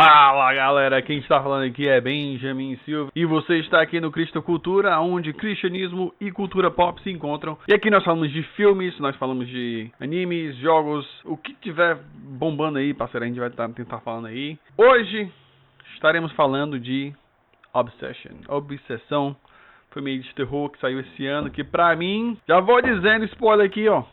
Fala galera, quem está falando aqui é Benjamin Silva e você está aqui no Cristo Cultura, onde cristianismo e cultura pop se encontram. E aqui nós falamos de filmes, nós falamos de animes, jogos, o que tiver bombando aí, parceiro, a gente vai tentar falando aí. Hoje estaremos falando de Obsessão, filme de terror que saiu esse ano, que pra mim, já vou dizendo spoiler aqui, ó.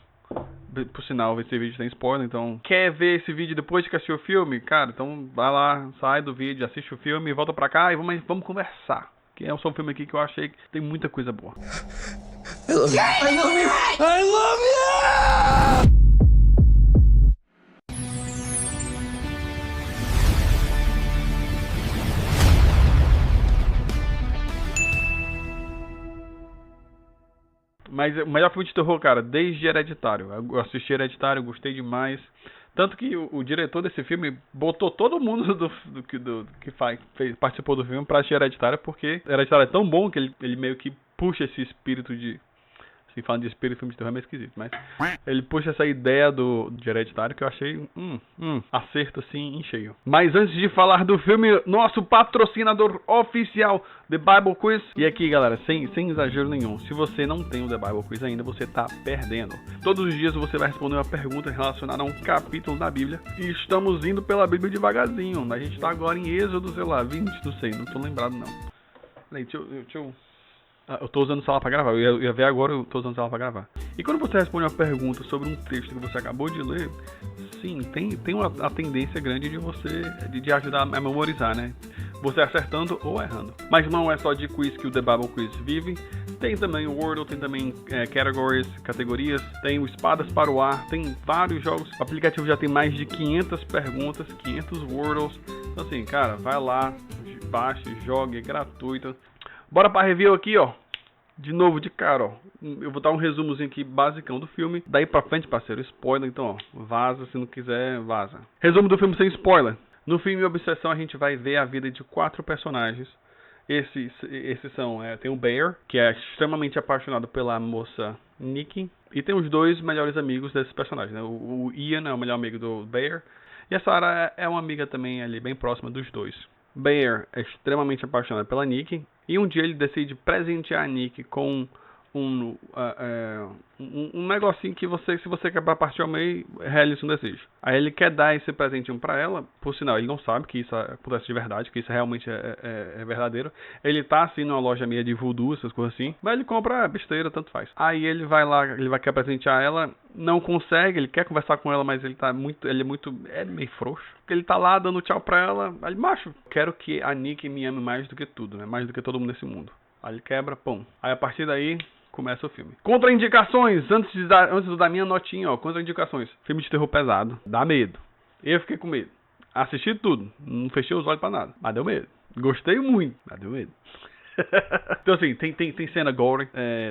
Por sinal, esse vídeo tem spoiler, então quer ver esse vídeo depois que assistir o filme? Cara, então vai lá, sai do vídeo, assiste o filme, volta pra cá e vamos conversar. Que é só um filme aqui que eu achei que tem muita coisa boa. I love you! I love you! I love you! Mas o melhor filme de terror, cara, desde Hereditário. Eu assisti Hereditário, gostei demais. Tanto que o diretor desse filme botou todo mundo que participou do filme pra assistir Hereditário, porque Hereditário é tão bom que ele meio que puxa esse espírito de... Assim, falando de espírito, filme de terror é meio esquisito, mas ele puxa essa ideia de Hereditário que eu achei acerto assim em cheio. Mas antes de falar do filme, nosso patrocinador oficial, The Bible Quiz. E aqui, galera, sem exagero nenhum, se você não tem o The Bible Quiz ainda, você tá perdendo. Todos os dias você vai responder uma pergunta relacionada a um capítulo da Bíblia. E estamos indo pela Bíblia devagarzinho. A gente tá agora em Êxodo, sei lá, 20, não sei, não tô lembrado não. Peraí, deixa eu... eu tô usando o celular pra gravar, eu ia ver agora, eu tô usando o celular pra gravar. E quando você responde uma pergunta sobre um texto que você acabou de ler, sim, tem a tendência grande de você, de ajudar a memorizar, né? Você acertando ou errando. Mas não é só de quiz que o The Bible Quiz vive, tem também o Wordle, tem também categories, categorias, tem o Espadas para o Ar, tem vários jogos. O aplicativo já tem mais de 500 perguntas, 500 Wordles. Então assim, cara, vai lá, baixe, jogue, é gratuito. Bora pra review aqui, ó. De novo, de cara, ó. Eu vou dar um resumozinho aqui, basicão do filme. Daí pra frente, parceiro, spoiler. Então, ó, vaza. Se não quiser, vaza. Resumo do filme sem spoiler. No filme Obsessão, a gente vai ver a vida de 4 personagens. Esses são... tem o Bear, que é extremamente apaixonado pela moça Nikki. E tem os 2 melhores amigos desses personagens, né? O Ian é o melhor amigo do Bear. E a Sarah é uma amiga também ali, bem próxima dos 2. Bear é extremamente apaixonado pela Nikki. E um dia ele decide presentear a Nikki com um negocinho que se você quebrar partir ao meio, realiza um desejo. Aí ele quer dar esse presentinho pra ela, por sinal, ele não sabe que isso acontece de verdade, que isso realmente é verdadeiro. Ele tá assim numa loja meio de voodoo, essas coisas assim, mas ele compra besteira, tanto faz. Aí ele vai lá, quer presentear ela, não consegue, ele quer conversar com ela, mas ele é meio frouxo. Ele tá lá dando tchau pra ela, aí macho, quero que a Nikki me ame mais do que tudo, né? Mais do que todo mundo nesse mundo. Aí ele quebra, pum. Aí a partir daí começa o filme. Contraindicações, antes de dar minha notinha, ó. Contraindicações. Filme de terror pesado. Dá medo. Eu fiquei com medo. Assisti tudo. Não fechei os olhos pra nada. Mas deu medo. Gostei muito. Mas deu medo. Então assim, tem cena gore.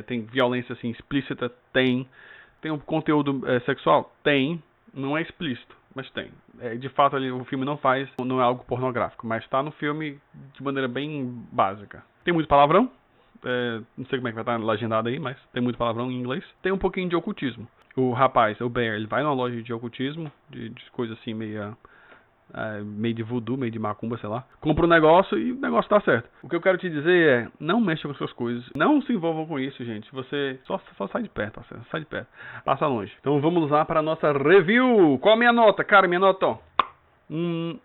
Tem violência assim explícita. Tem um conteúdo sexual? Tem. Não é explícito. Mas tem. De fato, o filme não é algo pornográfico. Mas tá no filme de maneira bem básica. Tem muito palavrão. Não sei como é que vai estar legendado aí, mas tem muito palavrão em inglês. Tem um pouquinho de ocultismo. O rapaz, o Bear, ele vai numa loja de ocultismo, de coisa assim meio de voodoo, meio de macumba, sei lá. Compra um negócio e o negócio tá certo. O que eu quero te dizer é, não mexa com suas coisas. Não se envolvam com isso, gente. Você só sai de perto, parceiro. Sai de perto. Passa longe. Então vamos lá para a nossa review. Qual a minha nota? Cara, minha nota, ó. 9.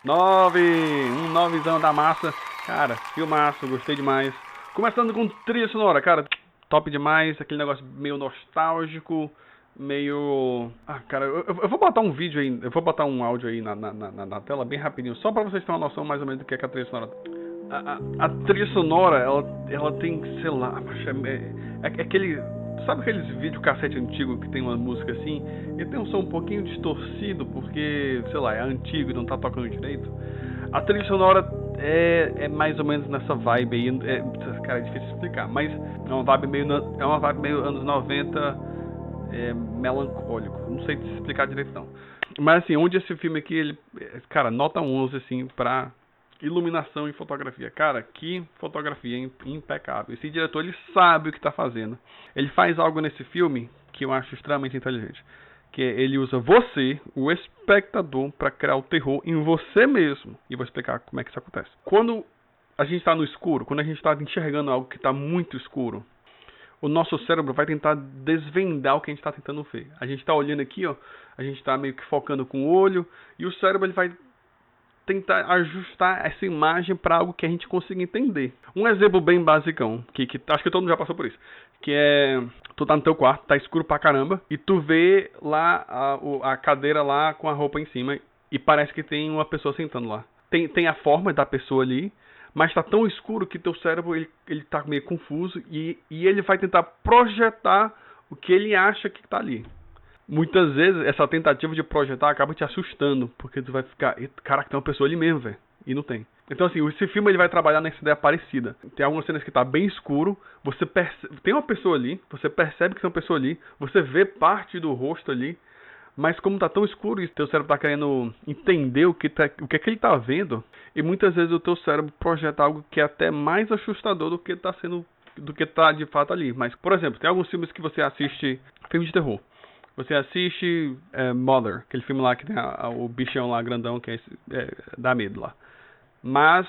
Um 9zão da massa. Cara, filmaço, gostei demais. Começando com trilha sonora, cara, top demais, aquele negócio meio nostálgico, meio... cara, eu vou botar um vídeo aí, eu vou botar um áudio aí na tela bem rapidinho, só pra vocês terem uma noção mais ou menos do que é a trilha sonora. A trilha sonora, ela tem, sei lá, aquele... Sabe aqueles videocassete antigos que tem uma música assim? E tem um som um pouquinho distorcido, porque, sei lá, é antigo e não tá tocando direito. A trilha sonora é mais ou menos nessa vibe aí, cara, é difícil explicar, mas é uma vibe meio anos 90, melancólico, não sei te explicar direito não. Mas assim, onde esse filme aqui, ele, cara, nota 11 assim, pra iluminação e fotografia. Cara, que fotografia impecável. Esse diretor, ele sabe o que tá fazendo. Ele faz algo nesse filme que eu acho extremamente inteligente, que ele usa você, o espectador, para criar o terror em você mesmo. E vou explicar como é que isso acontece. Quando a gente está no escuro, quando a gente está enxergando algo que está muito escuro, o nosso cérebro vai tentar desvendar o que a gente está tentando ver. A gente está olhando aqui, ó, a gente está meio que focando com o olho, e o cérebro ele vai tentar ajustar essa imagem para algo que a gente consiga entender. Um exemplo bem basicão, que acho que todo mundo já passou por isso, que é, tu tá no teu quarto, tá escuro pra caramba, e tu vê lá a cadeira lá com a roupa em cima, e parece que tem uma pessoa sentando lá. Tem a forma da pessoa ali, mas tá tão escuro que teu cérebro ele tá meio confuso, e ele vai tentar projetar o que ele acha que tá ali. Muitas vezes, essa tentativa de projetar acaba te assustando, porque tu vai ficar, caraca, tem uma pessoa ali mesmo, velho, e não tem. Então, assim, esse filme ele vai trabalhar nessa ideia parecida. Tem algumas cenas que tá bem escuro, você percebe, tem uma pessoa ali, você percebe que tem uma pessoa ali, você vê parte do rosto ali, mas como tá tão escuro e teu cérebro tá querendo entender o que é que ele tá vendo, e muitas vezes o teu cérebro projeta algo que é até mais assustador do que tá de fato ali. Mas, por exemplo, tem alguns filmes que você assiste, filme de terror. Você assiste Mother, aquele filme lá que tem o bichão lá grandão que dá medo lá. Mas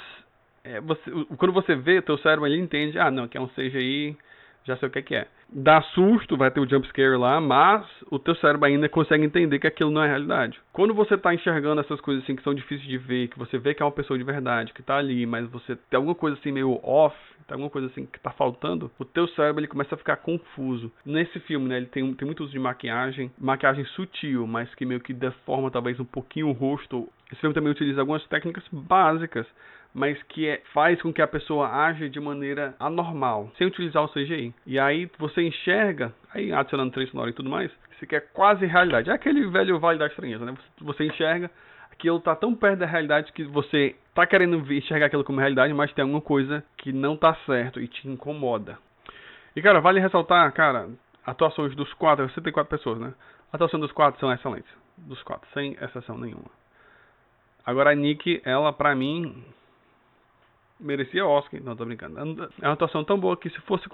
quando você vê, teu cérebro ele entende, não, que é um CGI, já sei o que é. Dá susto, vai ter o jump scare lá, mas o teu cérebro ainda consegue entender que aquilo não é realidade. Quando você tá enxergando essas coisas assim que são difíceis de ver, que você vê que é uma pessoa de verdade, que tá ali, mas você tem alguma coisa assim meio off, tem alguma coisa assim que tá faltando, o teu cérebro ele começa a ficar confuso. Nesse filme, né, ele tem muito uso de maquiagem sutil, mas que meio que deforma talvez um pouquinho o rosto. Esse filme também utiliza algumas técnicas básicas, mas que faz com que a pessoa age de maneira anormal, sem utilizar o CGI. E aí você enxerga, aí adicionando trilha sonora e tudo mais, isso que é quase realidade. É aquele velho Vale da Estranheza, né? Você enxerga aquilo tá tão perto da realidade que você tá querendo enxergar aquilo como realidade, mas tem alguma coisa que não tá certo e te incomoda. E, cara, vale ressaltar, cara, atuações dos 64 pessoas, né? A atuação dos 4 são excelentes. Dos 4, sem exceção nenhuma. Agora a Nick, ela pra mim merecia Oscar. Não, tô brincando. É uma atuação tão boa que se fosse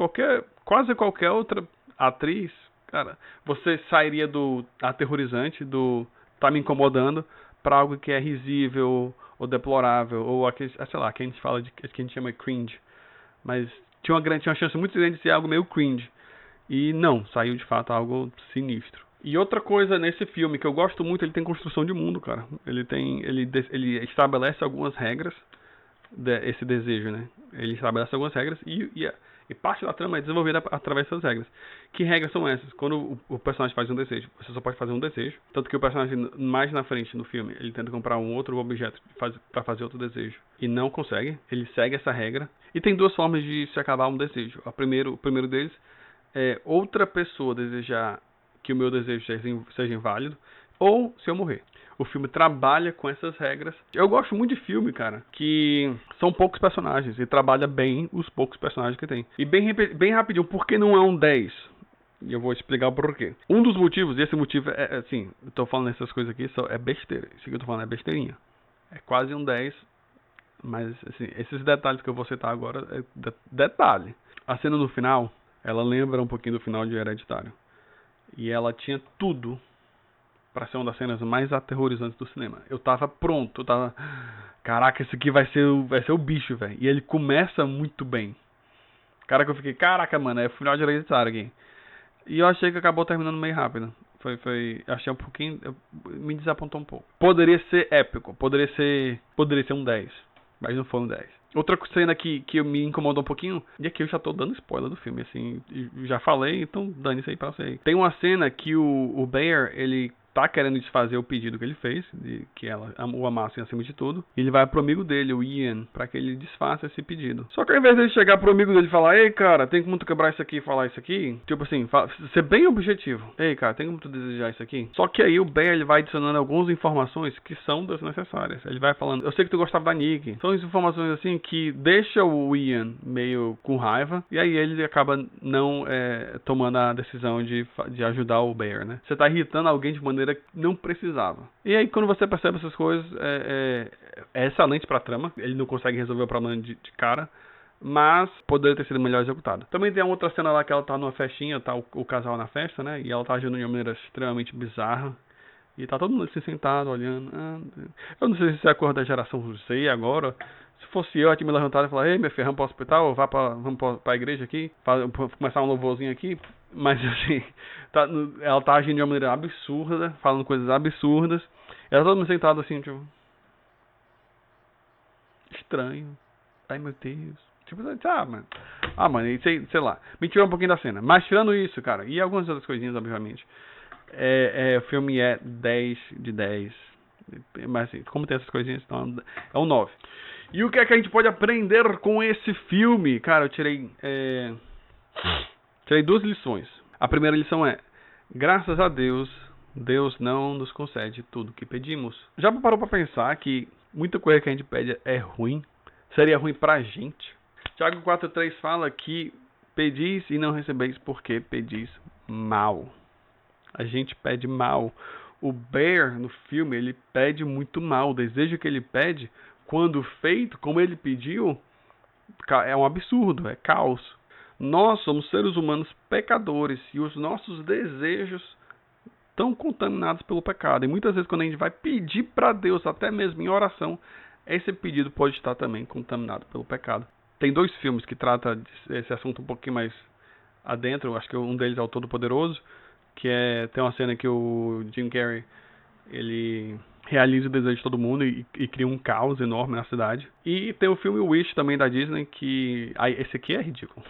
quase qualquer outra atriz, cara, você sairia do aterrorizante, do tá me incomodando, pra algo que é risível ou deplorável, ou aquele, sei lá, que a gente fala que a gente chama de cringe. Mas tinha uma chance muito grande de ser algo meio cringe. E não, saiu de fato algo sinistro. E outra coisa nesse filme que eu gosto muito, ele tem construção de mundo, cara. Ele estabelece algumas regras, esse desejo, né? Ele estabelece algumas regras e parte da trama é desenvolvida através dessas regras. Que regras são essas? Quando o personagem faz um desejo, você só pode fazer um desejo. Tanto que o personagem mais na frente no filme, ele tenta comprar um outro objeto para fazer outro desejo. E não consegue. Ele segue essa regra. E tem duas formas de se acabar um desejo. O primeiro deles é outra pessoa desejar que o meu desejo seja inválido, ou se eu morrer. O filme trabalha com essas regras. Eu gosto muito de filme, cara, que são poucos personagens e trabalha bem os poucos personagens que tem. E bem rapidinho, por que não é um 10? E eu vou explicar o porquê. Um dos motivos, e esse motivo é assim, eu tô falando essas coisas aqui, é besteira. Isso que eu tô falando é besteirinha. É quase um 10, mas assim, esses detalhes que eu vou citar agora é detalhe. A cena no final, ela lembra um pouquinho do final de Hereditário. E ela tinha tudo pra ser uma das cenas mais aterrorizantes do cinema. Eu tava pronto, caraca, esse aqui vai ser o bicho, velho. E ele começa muito bem. Caraca, eu fiquei, caraca, mano, é o final de Hereditário aqui. E eu achei que acabou terminando meio rápido. Achei um pouquinho, me desapontou um pouco. Poderia ser épico, poderia ser um 10, mas não foi um 10. Outra cena que me incomodou um pouquinho, e aqui eu já tô dando spoiler do filme, assim, já falei, então dane isso aí pra você aí. Tem uma cena que o Bear, ele tá querendo desfazer o pedido que ele fez, de que ela o amasse acima de tudo, e ele vai pro amigo dele, o Ian, pra que ele desfaça esse pedido. Só que ao invés dele chegar pro amigo dele e falar, ei cara, tem como tu quebrar isso aqui e falar isso aqui? Tipo assim, ser bem objetivo. Ei cara, tem como tu desejar isso aqui? Só que aí o Bear, ele vai adicionando algumas informações que são desnecessárias. Ele vai falando, eu sei que tu gostava da Nick. São informações assim que deixa o Ian meio com raiva, e aí ele acaba não tomando a decisão de ajudar o Bear, né? Você tá irritando alguém de maneira que não precisava. E aí quando você percebe essas coisas, é excelente pra trama. Ele não consegue resolver o problema de cara, mas poderia ter sido melhor executado. Também tem a outra cena lá que ela tá numa festinha, tá o casal na festa, né? E ela tá agindo de uma maneira extremamente bizarra. E tá todo mundo assim sentado, olhando. Eu não sei se é a cor da geração Z agora. Se fosse eu tinha me levantado e falar, ei, meu filho, vamos para o hospital, ou vamos pra igreja aqui, começar um louvorzinho aqui. Mas assim, ela tá agindo de uma maneira absurda, falando coisas absurdas. Ela tá todo mundo sentado assim, tipo... Estranho. Ai, meu Deus. Tipo, mano. Mano, sei lá. Me tirou um pouquinho da cena. Mas tirando isso, cara, e algumas outras coisinhas, obviamente. O filme é 10 de 10. Mas assim, como tem essas coisinhas, então é um 9. E o que é que a gente pode aprender com esse filme? Cara, eu tirei 2 lições. A primeira lição é: graças a Deus, Deus não nos concede tudo que pedimos. Já parou pra pensar que muita coisa que a gente pede é ruim? Seria ruim pra gente? Tiago 4,3 fala que pedis e não recebeis porque pedis mal. A gente pede mal. O Bear, no filme, ele pede muito mal. O desejo que ele pede, quando feito, como ele pediu, é um absurdo, é caos. Nós somos seres humanos pecadores e os nossos desejos estão contaminados pelo pecado. E muitas vezes quando a gente vai pedir para Deus, até mesmo em oração, esse pedido pode estar também contaminado pelo pecado. Tem 2 filmes que tratam esse assunto um pouquinho mais adentro. Acho que um deles é o Todo-Poderoso, que tem uma cena que o Jim Carrey, ele realiza o desejo de todo mundo e cria um caos enorme na cidade. E tem o filme Wish também da Disney, que... esse aqui é ridículo.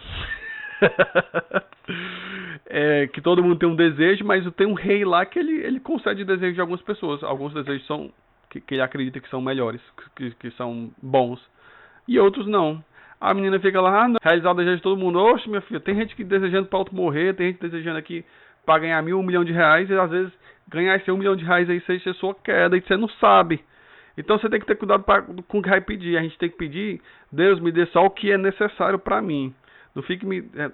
Que todo mundo tem um desejo, mas tem um rei lá que ele concede desejo de algumas pessoas. Alguns desejos são que ele acredita que são melhores, que são bons, e outros não. A menina fica lá, não, realizar o desejo de todo mundo. Oxe, minha filha, tem gente que desejando para outro morrer, tem gente desejando aqui para ganhar 1 milhão de reais, e às vezes ganhar esse 1 milhão de reais aí seja sua queda e você não sabe. Então você tem que ter cuidado com o que vai pedir. A gente tem que pedir: Deus, me dê só o que é necessário para mim. Não fique me... eu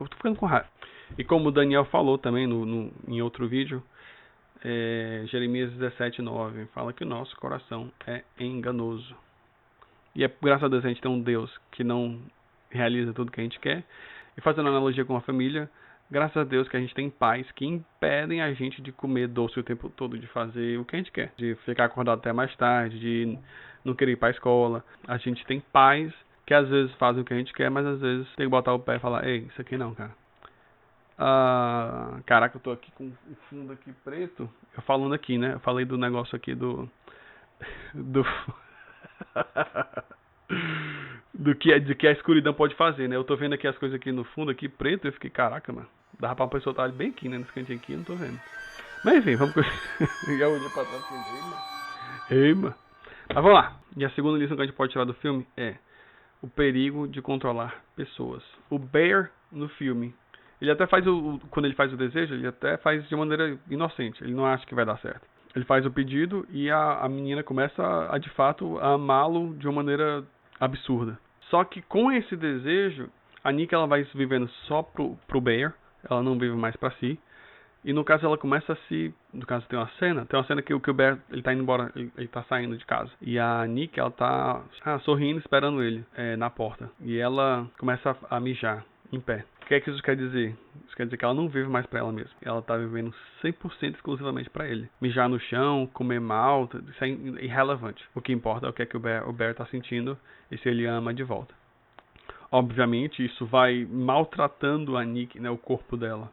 tô ficando com raiva. E como o Daniel falou também em outro vídeo, Jeremias 17:9 fala que o nosso coração é enganoso. E graças a Deus a gente tem um Deus que não realiza tudo que a gente quer. E fazendo analogia com a família, graças a Deus que a gente tem pais que impedem a gente de comer doce o tempo todo, de fazer o que a gente quer, de ficar acordado até mais tarde, de não querer ir para a escola. A gente tem pais que às vezes fazem o que a gente quer, mas às vezes tem que botar o pé e falar: ei, isso aqui não, cara. Caraca, eu tô aqui com o fundo aqui preto. Eu falando aqui, né? Eu falei do negócio aqui do de que a escuridão pode fazer, né? Eu tô vendo aqui as coisas aqui no fundo, aqui preto, e eu fiquei, caraca, mano. Dava pra uma pessoa estar bem aqui, né? Nesse cantinho aqui, eu não tô vendo. Mas enfim, vamos... Já olhei pra trás e ei, mano. Mas vamos lá. E a segunda lição que a gente pode tirar do filme é o perigo de controlar pessoas. O Bear, no filme, ele até faz quando ele faz o desejo, ele até faz de maneira inocente. Ele não acha que vai dar certo. Ele faz o pedido e a menina começa de fato a amá-lo de uma maneira absurda. Só que com esse desejo, a Nick ela vai vivendo só pro Bear. Ela não vive mais pra si. E no caso ela começa a se... No caso tem uma cena que o Bear, ele tá indo embora, ele tá saindo de casa. E a Nick, ela tá sorrindo, esperando ele na porta. E ela começa a mijar em pé. O que é que isso quer dizer? Isso quer dizer que ela não vive mais pra ela mesma. Ela tá vivendo 100% exclusivamente pra ele. Mijar no chão, comer mal, isso é irrelevante. O que importa é o que é que o Bear tá sentindo e se ele ama de volta. Obviamente, isso vai maltratando a Nick, né, o corpo dela.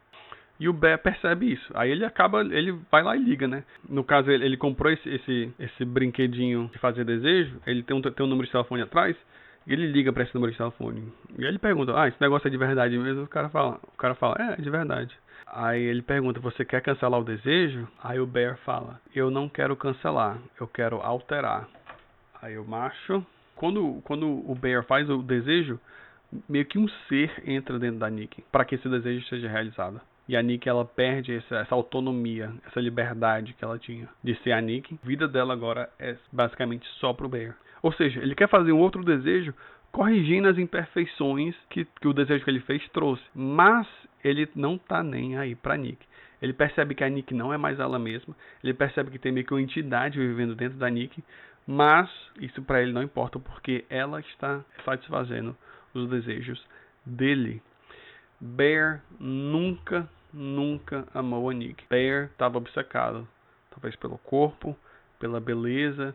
E o Bear percebe isso. Aí ele vai lá e liga, né? No caso, ele comprou esse brinquedinho de fazer desejo. Ele tem um número de telefone atrás. E ele liga pra esse número de telefone. E ele pergunta: esse negócio é de verdade mesmo? O cara fala, é de verdade. Aí ele pergunta: você quer cancelar o desejo? Aí o Bear fala: eu não quero cancelar, eu quero alterar. Aí o macho... Quando o Bear faz o desejo, meio que um ser entra dentro da Nick para que esse desejo seja realizado. E a Nick, ela perde essa autonomia, essa liberdade que ela tinha de ser a Nick. A vida dela agora é basicamente só pro Bear. Ou seja, ele quer fazer um outro desejo corrigindo as imperfeições que o desejo que ele fez trouxe. Mas ele não tá nem aí pra Nick. Ele percebe que a Nick não é mais ela mesma. Ele percebe que tem meio que uma entidade vivendo dentro da Nick. Mas isso pra ele não importa, porque ela está satisfazendo os desejos dele. Bear nunca amou a Nick. Bear estava obcecado, talvez pelo corpo, pela beleza,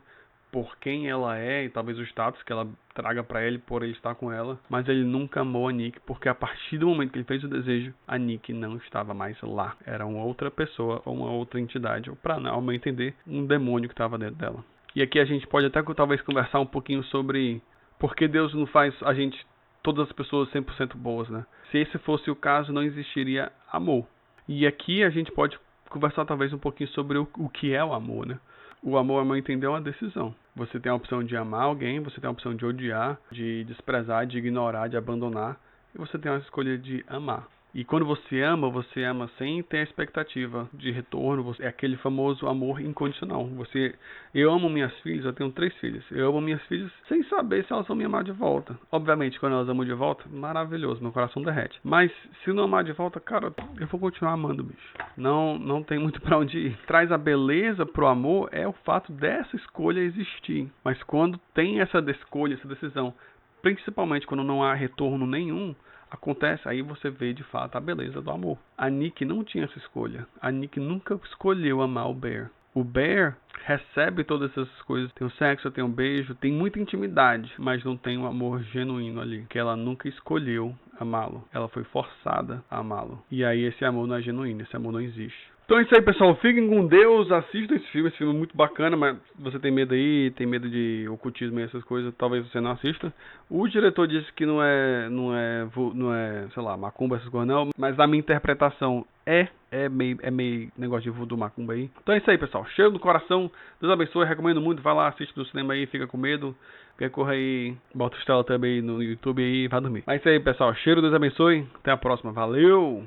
por quem ela é e talvez o status que ela traga pra ele por ele estar com ela, mas ele nunca amou a Nick, porque a partir do momento que ele fez o desejo, a Nick não estava mais lá. Era uma outra pessoa ou uma outra entidade, ou para ao meu entender, um demônio que estava dentro dela. E aqui a gente pode até talvez conversar um pouquinho sobre por que Deus não faz a gente, todas as pessoas 100% boas, né? Se esse fosse o caso, não existiria amor. E aqui a gente pode conversar talvez um pouquinho sobre o que é o amor, né? O amor, ao meu entender, é uma decisão. Você tem a opção de amar alguém, você tem a opção de odiar, de desprezar, de ignorar, de abandonar. E você tem a escolha de amar. E quando você ama sem ter a expectativa de retorno. É aquele famoso amor incondicional. Eu amo minhas filhas, eu tenho 3 filhas. Eu amo minhas filhas sem saber se elas vão me amar de volta. Obviamente, quando elas amam de volta, maravilhoso, meu coração derrete. Mas se não amar de volta, cara, eu vou continuar amando, bicho. Não tem muito pra onde ir. Traz a beleza pro amor é o fato dessa escolha existir. Mas quando tem essa escolha, essa decisão, principalmente quando não há retorno nenhum, acontece, aí você vê de fato a beleza do amor. A Nick não tinha essa escolha. A Nick nunca escolheu amar o Bear. O Bear recebe todas essas coisas. Tem o sexo, tem o beijo, tem muita intimidade, mas não tem um amor genuíno ali. Que ela nunca escolheu amá-lo. Ela foi forçada a amá-lo. E aí esse amor não é genuíno, esse amor não existe. Então é isso aí, pessoal. Fiquem com Deus, assistam esse filme é muito bacana, mas você tem medo aí, tem medo de ocultismo e essas coisas, talvez você não assista. O diretor disse que não é, sei lá, macumba, essas coisas não, mas a minha interpretação é meio negócio de voodoo macumba aí. Então é isso aí, pessoal. Cheiro no coração, Deus abençoe, recomendo muito, vai lá, assiste no cinema aí, fica com medo. Quer correr aí, bota o Estela também no YouTube aí e vai dormir. Mas é isso aí, pessoal. Cheiro, Deus abençoe, até a próxima, valeu!